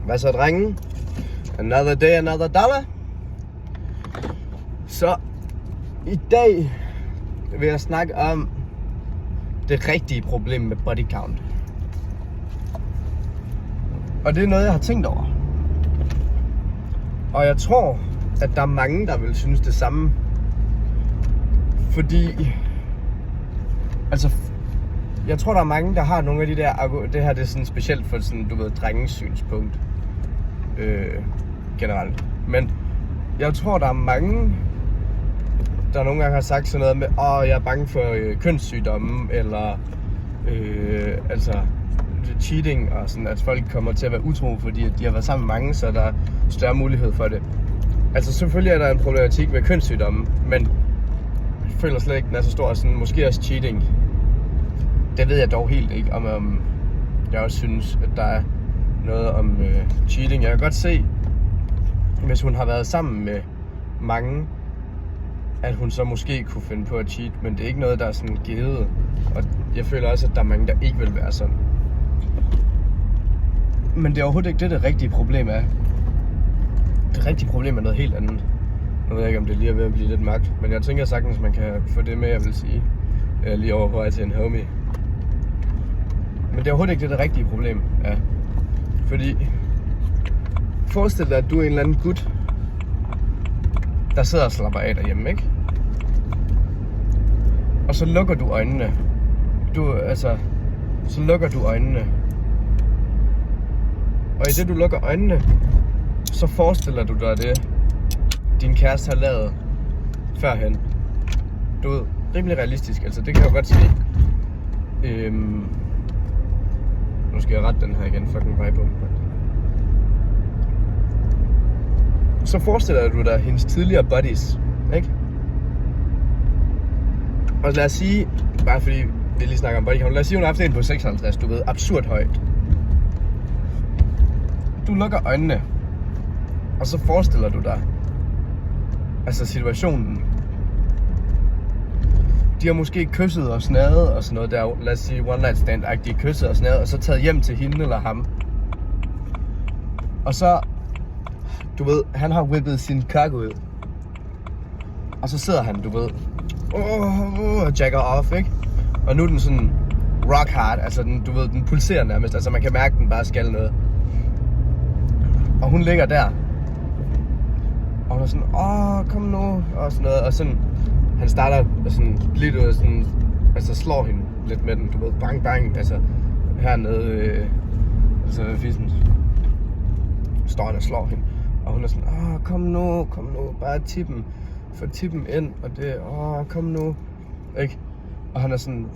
Hvad så, drenge? Another day, another dollar. Så i dag vil jeg snakke om det rigtige problem med body count. Og det er noget, jeg har tænkt over. Og jeg tror, at der er mange, der vil synes det samme. Fordi altså, jeg tror, der er mange, der har nogle af de der... Det her det er sådan specielt for sådan, du ved, drengens synspunkt. Generelt. Men jeg tror, der er mange, der nogle gange har sagt sådan noget med, jeg er bange for kønssygdomme, eller altså cheating, og sådan, at folk kommer til at være utro, fordi at de har været sammen med mange, så der er større mulighed for det. Altså selvfølgelig er der en problematik med kønssygdomme, men jeg føler slet ikke, den er så stor, sådan, måske også cheating. Det ved jeg dog helt ikke, om jeg også synes, at der er noget om cheating. Jeg kan godt se, hvis hun har været sammen med mange, at hun så måske kunne finde på at cheat, men det er ikke noget, der er sådan givet. Og jeg føler også, at der er mange, der ikke vil være sådan. Men det er overhovedet ikke det rigtige problem er. Det rigtige problem er noget helt andet. Nu ved jeg ikke, om det lige er ved at blive lidt magt, men jeg tænker sagtens, man kan få det med, jeg vil sige. Lige over på vej til en homie. Men det er overhovedet ikke det rigtige problem er. Fordi forestil dig, at du er en eller anden gut, der sidder og slapper af derhjemme, ikke? Og så lukker du øjnene. Så lukker du øjnene. Og i det du lukker øjnene, så forestiller du dig det, din kæreste har lavet førhen. Du ved, rimelig realistisk, altså det kan jeg jo godt sige. Nu skal jeg rette den her igen, fucking vejbom. Så forestiller du dig hendes tidligere buddies, ikke? Og lad os sige, bare fordi vi lige snakker om body count, lad os sige, hun har haft en på 56, du ved, absurd højt. Du lukker øjnene, og så forestiller du dig, altså situationen. De har måske kysset og snadet og sådan noget der, lad os sige one night stand-agtigt, kysset og snadet, og så taget hjem til hende eller ham. Og så, du ved, han har whippet sin kak ud. Og så sidder han, du ved, og jacker off, ikke? Og nu er den sådan rock hard, altså den, du ved, den pulserer nærmest, altså man kan mærke, den bare skal noget. Og hun ligger der. Og hun er sådan, kom nu, og sådan noget, og sådan, han starter sådan lidt ud af sådan, altså slår hende lidt med den, du ved, bang bang, altså hernede, altså fissen, står han og slår hende. Og hun er sådan, kom nu, bare få tippen ind, og det, kom nu, ikke? Og han er sådan,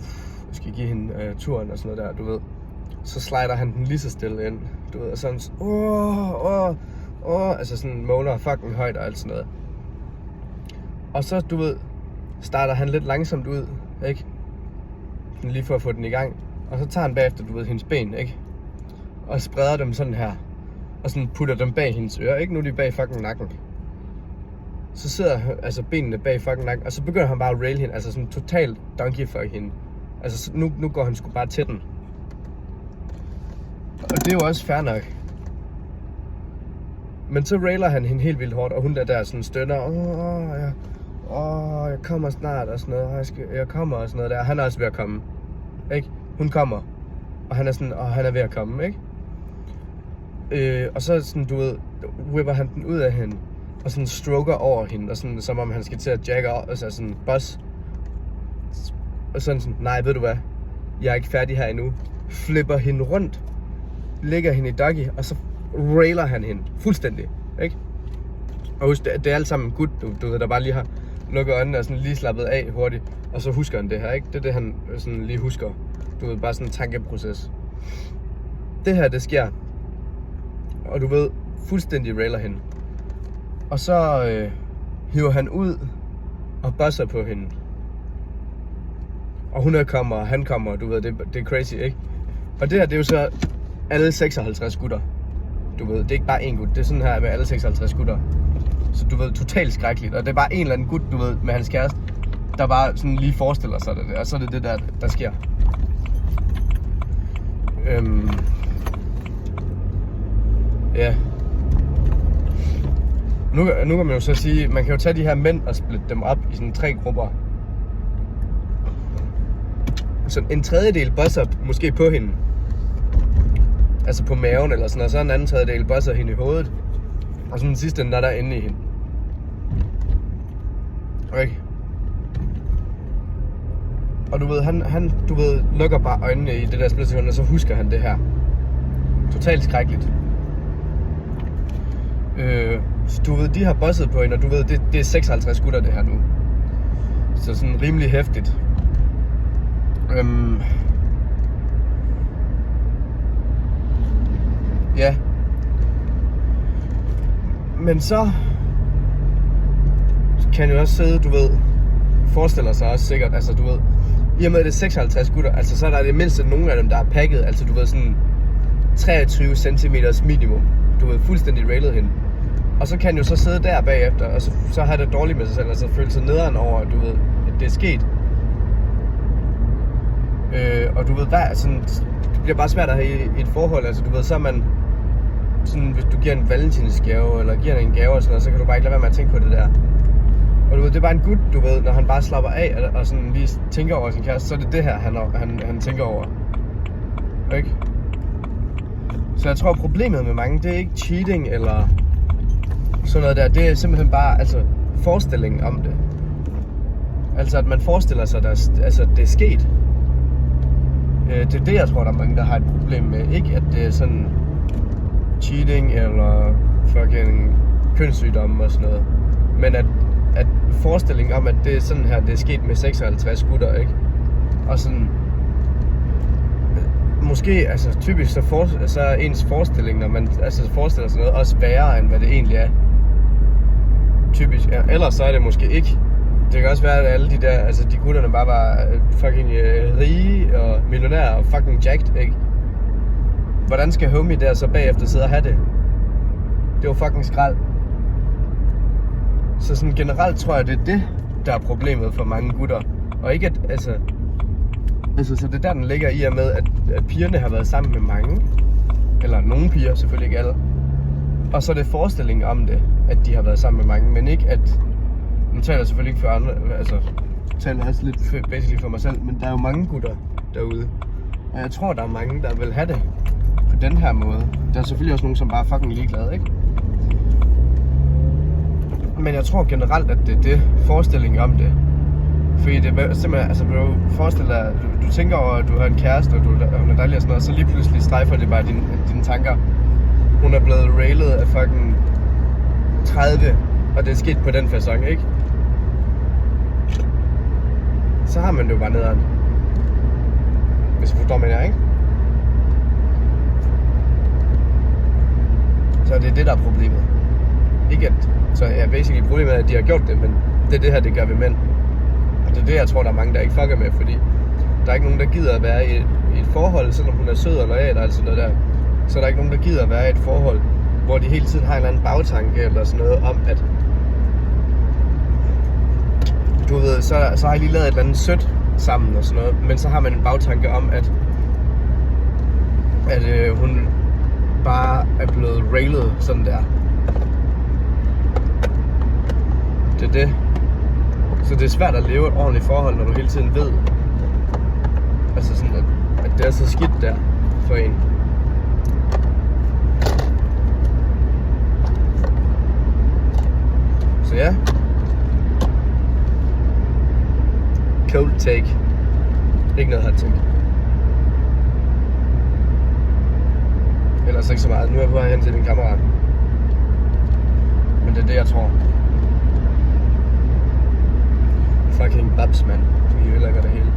jeg skal give hende turen og sådan noget der, du ved. Så slider han den lige så stille ind, du ved, og sådan, altså sådan måler fucking højt og alt sådan noget. Og så, du ved, starter han lidt langsomt ud, ikke? Lige for at få den i gang. Og så tager han bagefter, du ved, hendes ben, ikke? Og spreder dem sådan her. Og sådan putter dem bag hendes ører, ikke? Nu er de bag fucking nakken. Så sidder altså benene bag fucking nakken, og så begynder han bare at rail hende, altså sådan totalt donkey for hende. Altså nu går han sgu bare til den. Og det er jo også fair nok. Men så railer han hende helt vildt hårdt, og hun der sådan stønner, jeg kommer snart og sådan noget, jeg kommer og sådan noget der. Han er også ved at komme, ikke? Hun kommer, og han er sådan, han er ved at komme, ikke? Og så sådan, du ved, whipper han den ud af hende, og sådan stroker over hende, og sådan, som om han skal til at jacke op, altså sådan boss. Og sådan, nej, ved du hvad, jeg er ikke færdig her endnu. Flipper hende rundt, lægger hende i doggy, og så railer han hende fuldstændig, ikke? Og husk, det er alt sammen gut, du ved, der bare lige har lukket øjnene og sådan lige slappet af hurtigt, og så husker han det her, ikke? Det er det, han sådan lige husker. Du ved, bare sådan en tankeproces. Det her, det sker, og du ved, fuldstændig railer hende. Og så hiver han ud og bosser på hende. Og hun kommer, og han kommer, du ved, det er crazy, ikke? Og det her, det er jo så alle 56 gutter. Du ved, det er ikke bare én gut, det er sådan her med alle 56 gutter. Så du ved, totalt skrækkeligt. Og det er bare en eller anden gut, du ved, med hans kæreste, der bare sådan lige forestiller sig det. Og så er det det der sker. Ja. Nu kan man jo så sige, man kan jo tage de her mænd og splitte dem op i sådan 3 grupper. Så en tredjedel bosser måske på hende. Altså på maven eller sådan, og så en anden tredjedel bosser hende i hovedet. Og så den sidste, den der inde i hende. Okay. Og du ved, han lukker bare øjnene i det der splitsekund, og så husker han det her. Totalt skrækkeligt. Du ved, de har bosset på hende, og du ved, det er 56 gutter det her nu. Så sådan rimelig hæftigt. Ja. Men så kan jo også sidde, du ved, forestiller sig også sikkert, altså du ved, i og med det er 56 gutter, altså så er der det mindste nogle af dem, der er pakket, altså du ved sådan 23 cm minimum, du ved, fuldstændig railet hende. Og så kan han jo så sidde der bagefter, og så have det dårligt med sig selv, altså føle sig nederen over, du ved, at det er sket. Og du ved, sådan, det bliver bare svært at have i et forhold, altså du ved, så er man sådan, hvis du giver en valentinsgave, eller giver en gave og sådan noget, så kan du bare ikke lade være med at tænke på det der. Og du ved, det er bare en gut, du ved, når han bare slapper af og sådan lige tænker over sin kæreste, så er det her, han tænker over. Ikke? Så jeg tror, problemet med mange, det er ikke cheating eller sådan noget der, det er simpelthen bare, altså, forestillingen om det. Altså, at man forestiller sig, at det er sket. Det er det, jeg tror, der er mange, der har et problem med. Ikke at det er sådan cheating eller fucking kønssygdomme og sådan noget. Men at forestillingen om, at det er sådan her, det er sket med 56 gutter, ikke? Og sådan måske, altså typisk så er ens forestilling, når man altså forestiller sig noget, også værre, end hvad det egentlig er. Typisk, ja. Ellers så er det måske ikke. Det kan også være, at alle de der, altså de gutterne bare var fucking rige og millionærer og fucking jacked, ikke? Hvordan skal homie der så bagefter sidde og have det? Det var fucking skrald. Så sådan generelt tror jeg, det er det, der er problemet for mange gutter. Og ikke at, altså så det er der, den ligger i og med, at pigerne har været sammen med mange. Eller nogle piger, selvfølgelig ikke alle. Og så er det forestillingen om det, at de har været sammen med mange, men ikke at... Nu taler jeg selvfølgelig ikke for andre, altså... Jeg taler også lidt basically for mig selv, men der er jo mange gutter derude. Og jeg tror, der er mange, der vil have det på den her måde. Der er selvfølgelig også nogen, som bare er fucking ligeglade, ikke? Men jeg tror generelt, at det er det, forestillingen om det. Fordi det er simpelthen, altså du forestiller dig, du tænker over, at du har en kæreste, og hun er dejlig og sådan noget, og så lige pludselig strejfer det bare dine tanker. Hun er blevet railet af fucking 30, og det er sket på den facon, ikke? Så har man det jo bare nederen. Hvis du forstår, hvad jeg er, ikke? Så det er det, der er problemet. Ikke at... Så ja, basically problemet er, at de har gjort det, men det er det her, det gør ved mænd. Og det er det, jeg tror, der er mange, der ikke fucker med, fordi der er ikke nogen, der gider at være i et forhold, selvom hun er sød og loyal og alt sådan noget der. Så er der ikke nogen, der gider at være i et forhold, hvor de hele tiden har en eller anden bagtanke eller sådan noget om, at du ved, så har jeg lige lavet et eller andet sødt sammen og sådan noget, men så har man en bagtanke om, at hun bare er blevet railet sådan der. Det er det. Så det er svært at leve et ordentligt forhold, når du hele tiden ved, altså sådan, at det er så skidt der for en. Så ja. Cold take. Ikke noget hot take. Ellers ikke så meget. Nu er jeg på vej hen til din kammerat. Men det er det, jeg tror. Fucking babs, mand. Vi ødelægger det hele.